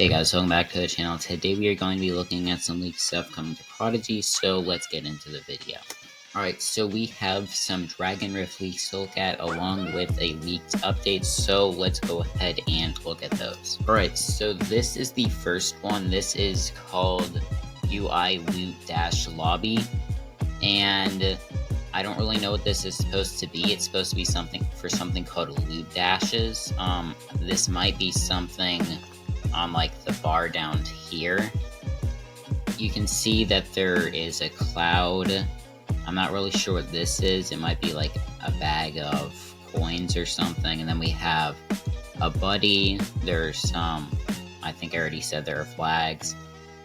Hey guys, welcome back to the channel. Today we are going to be looking at some leaked stuff coming to Prodigy, so let's get into the video. Alright, so we have some Dragon Rift leaks to look at along with a leaked update, so let's go ahead and look at those. Alright, so this is the first one. This is called UI Loot-Lobby, and I don't really know what this is supposed to be. It's supposed to be something called loot dashes. This might be something on like the bar down here. You can see that there is a cloud. I'm not really sure what this is. It might be like a bag of coins or something. And then we have a buddy. There's some, I think I already said there are flags.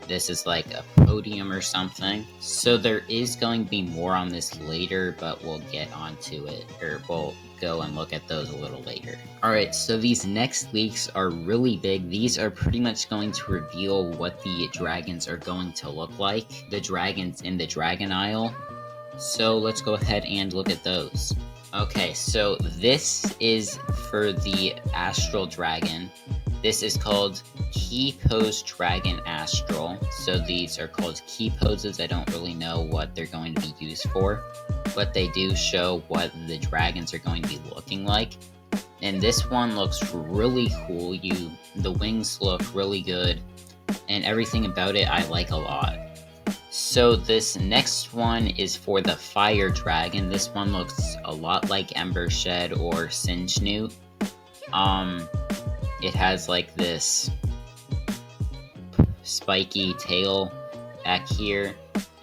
This is like a podium or something. So there is going to be more on this later, but we'll get onto it, or we'll go and look at those a little later. Alright, so these next leaks are really big. These are pretty much going to reveal what the dragons are going to look like. The dragons in the Dragon Isle. So let's go ahead and look at those. Okay, so this is for the Astral Dragon. This is called Key Pose Dragon Astral. So these are called key poses. I don't really know what they're going to be used for, but they do show what the dragons are going to be looking like. And this one looks really cool. The wings look really good, and everything about it I like a lot. So this next one is for the Fire Dragon. This one looks a lot like Ember Shed or Singe Newt. It has like this spiky tail back here,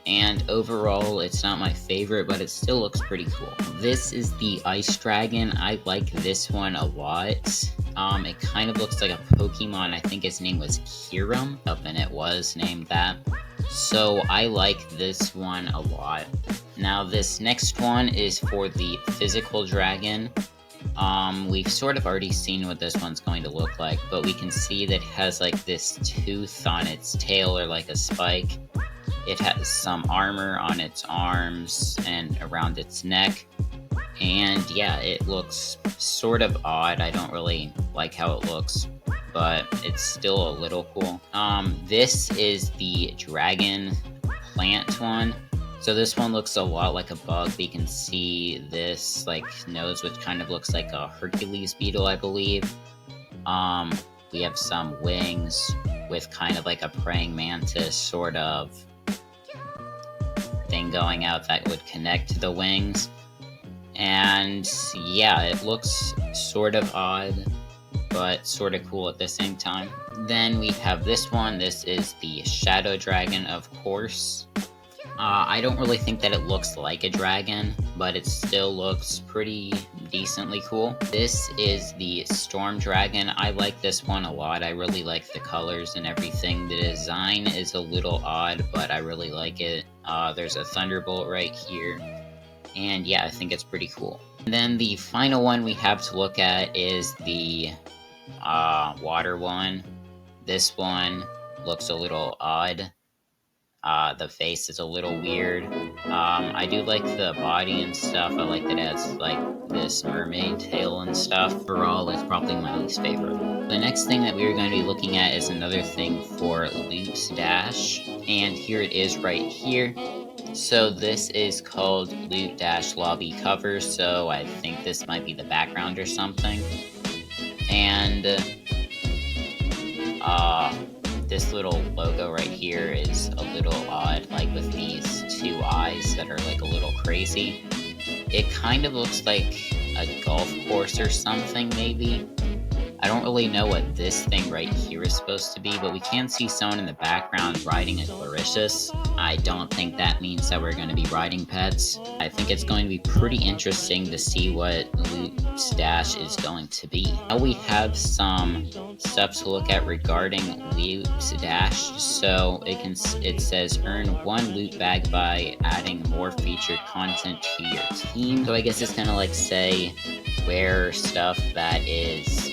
and overall it's not my favorite, but it still looks pretty cool. This is the Ice Dragon. I like this one a lot. It kind of looks like a Pokemon. I think its name was Kiram, and it was named that. So I like this one a lot. Now this next one is for the Physical Dragon. We've sort of already seen what this one's going to look like, but we can see that it has like this tooth on its tail, or like a spike. It has some armor on its arms and around its neck. And yeah, it looks sort of odd. I don't really like how it looks, but it's still a little cool. This is the Dragon Plant one. So this one looks a lot like a bug. We can see this like nose, which kind of looks like a Hercules beetle, I believe. We have some wings with kind of like a praying mantis sort of thing going out that would connect to the wings. And yeah, it looks sort of odd, but sort of cool at the same time. Then we have this one. This is the Shadow Dragon, of course. I don't really think that it looks like a dragon, but it still looks pretty decently cool. This is the Storm Dragon. I like this one a lot. I really like the colors and everything. The design is a little odd, but I really like it. There's a Thunderbolt right here. And yeah, I think it's pretty cool. And then the final one we have to look at is the Water one. This one looks a little odd. The face is a little weird. I do like the body and stuff. I like that it has like this mermaid tail and stuff. Overall, it's probably my least favorite. The next thing that we are going to be looking at is another thing for Loot Dash, and here it is right here. So this is called Loot-Lobby cover, so I think this might be the background or something. And this little logo right here is a little odd, like with these two eyes that are like a little crazy. It kind of looks like a golf course or something, maybe. I don't really know what this thing right here is supposed to be, but we can see someone in the background riding a Claricious. I don't think that means that we're going to be riding pets. I think it's going to be pretty interesting to see what Loot Dash is going to be. Now we have some stuff to look at regarding Loot Dash. So it says earn 1 loot bag by adding more featured content to your team. So I guess it's kind of like, say, wear stuff that is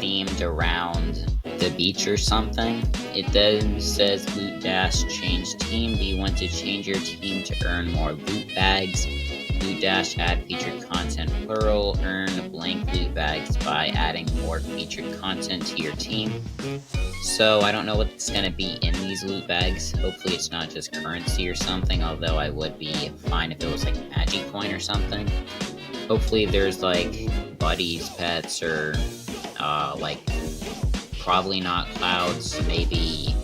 themed around the beach or something. It then says Loot Dash change team. Do you want to change your team to earn more loot bags? Loot Dash, add featured content plural, earn blank loot bags by adding more featured content to your team. So I don't know what's going to be in these loot bags. Hopefully it's not just currency or something, although I would be fine if it was like magic coin or something. Hopefully there's like buddies, pets, or like probably not clouds, maybe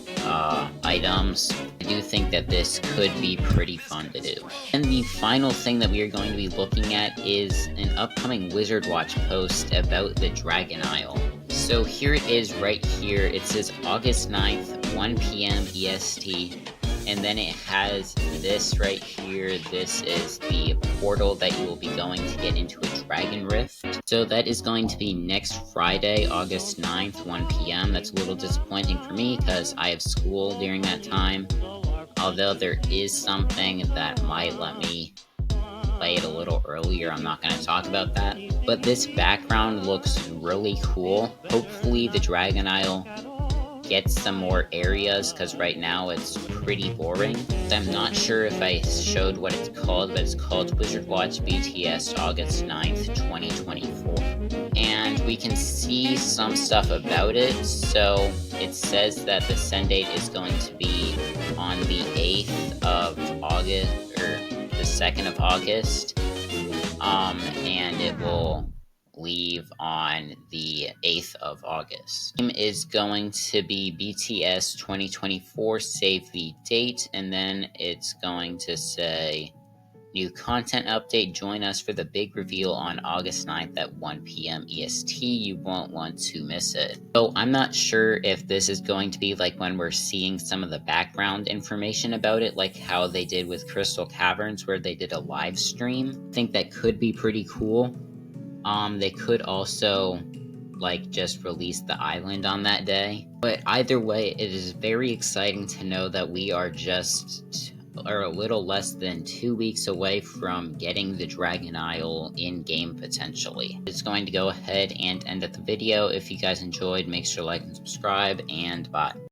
items. I do think that this could be pretty fun to do. And the final thing that we are going to be looking at is an upcoming Wizard Watch post about the Dragon Isle. So here it is right here. It says August 9th, 1 p.m. EST. And then it has this right here. This is the portal that you will be going to get into a Dragon Rift. So that is going to be next Friday, August 9th, 1 p.m. That's a little disappointing for me because I have school during that time. Although there is something that might let me play it a little earlier, I'm not going to talk about that. But this background looks really cool. Hopefully the Dragon Isle get some more areas, because right now it's pretty boring. I'm not sure if I showed what it's called, but it's called Wizard Watch BTS August 9th, 2024. And we can see some stuff about it. So it says that the send date is going to be on the 8th of August, or the 2nd of August. And it will leave on the 8th of August. Name is going to be BTS 2024, save the date, and then it's going to say new content update. Join us for the big reveal on August 9th at 1 p.m. EST. You won't want to miss it. So I'm not sure if this is going to be like when we're seeing some of the background information about it, like how they did with Crystal Caverns, where they did a live stream. I think that could be pretty cool. They could also like just release the island on that day. But either way, it is very exciting to know that we are just a little less than 2 weeks away from getting the Dragon Isle in game potentially. It's going to go ahead and end at the video. If you guys enjoyed, make sure to like and subscribe, and bye.